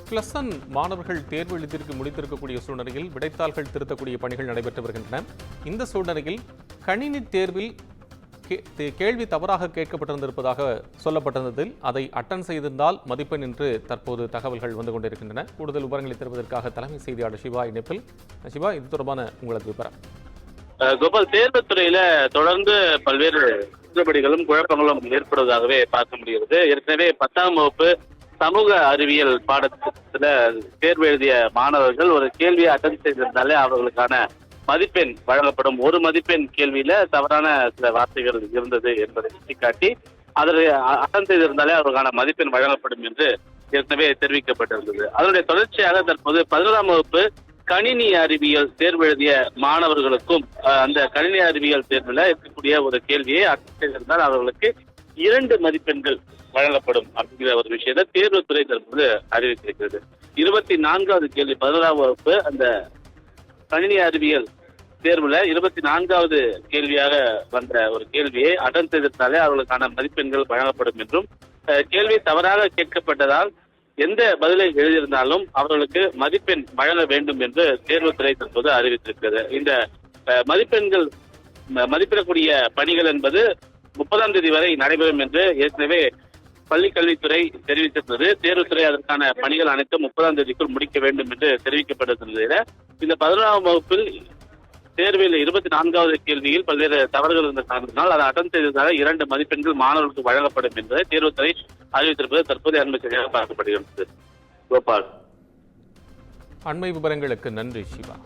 +1 மாணவர்கள் தேர்வு எழுதிற்கு முடித்திருக்கக்கூடிய சூழ்நிலையில் விடைத்தாள்கள் திருத்தக்கூடிய பணிகள் நடைபெற்று வருகின்றன. இந்த சூழ்நிலையில் கணினி தேர்வில் கேள்வி தவறாக கேட்கப்பட்டிருந்திருப்பதாக சொல்லப்பட்டிருந்ததில் அதை அட்டன் செய்திருந்தால் மதிப்பெண் என்று தற்போது தகவல்கள் வந்து கொண்டிருக்கின்றன. கூடுதல் விவரங்களை தருவதற்காக தலைமை செய்தியாளர் சிவா இணைப்பில். சிவா, இது தொடர்பான உங்களது விவரம். கோபால், தேர்வுத்துறையில தொடர்ந்து பல்வேறு குற்றப்படிகளும் குழப்பங்களும் ஏற்படுவதாகவே பார்க்க முடிகிறது. ஏற்கனவே 10ஆம் வகுப்பு சமூக அறிவியல் பாடத்துல தேர்வு எழுதிய மாணவர்கள் ஒரு கேள்வியை அட்டன் செய்திருந்தாலே அவர்களுக்கான மதிப்பெண் வழங்கப்படும். ஒரு மதிப்பெண் கேள்வியில தவறான சில வார்த்தைகள் இருந்தது என்பதை சுட்டிக்காட்டி அதனை அட்டன் செய்திருந்தாலே அவர்களுக்கான மதிப்பெண் வழங்கப்படும் என்று ஏற்கனவே தெரிவிக்கப்பட்டிருந்தது. அதனுடைய தொடர்ச்சியாக தற்போது 11ஆம் வகுப்பு கணினி அறிவியல் தேர்வு எழுதிய மாணவர்களுக்கும் அந்த கணினி அறிவியல் தேர்வுல இருக்கக்கூடிய ஒரு கேள்வியை அட்டன் செய்திருந்தால் அவர்களுக்கு 2 மதிப்பெண்கள் வழங்கப்படும் அப்படிங்கிற ஒரு விஷயத்தை தேர்வுத்துறை தற்போது அறிவித்திருக்கிறது. 24வது கேள்வி 11ஆம் வகுப்பு அந்த கணினி அறிவியல் தேர்வுல 24வது கேள்வியாக வந்த ஒரு கேள்வியை அட்டன் செய்திருந்தாலே அவர்களுக்கான மதிப்பெண்கள் வழங்கப்படும் என்றும், கேள்வி தவறாக கேட்கப்பட்டதால் எந்த பதிலை எழுதியிருந்தாலும் அவர்களுக்கு மதிப்பெண் வழங்க வேண்டும் என்று தேர்வுத்துறை தற்போது அறிவித்திருக்கிறது. இந்த மதிப்பெண்கள் மதிப்பிடக்கூடிய பணிகள் என்பது 30ஆம் தேதி வரை நடைபெறும் என்று ஏற்கனவே பள்ளிக்கல்வித்துறை தெரிவித்திருந்தது. தேர்வுத்துறை அதற்கான பணிகள் அனைத்தும் 30ஆம் தேதிக்குள் முடிக்க வேண்டும் என்று தெரிவிக்கப்பட்டிருந்தது. இந்த 11ஆம் வகுப்பில் தேர்வில் 24வது கேள்வியில் பல்வேறு தவறுகள் இருந்த காரணத்தினால் அதை அட்டன் செய்ததாக 2 மதிப்பெண்கள் மாணவர்களுக்கு வழங்கப்படும் என்பதை தேர்வுத்துறை அறிவித்திருப்பது தற்போதைய அண்மை செய்தியாக பார்க்கப்படுகிறது. கோபால், அண்மை விவரங்களுக்கு நன்றி சிவா.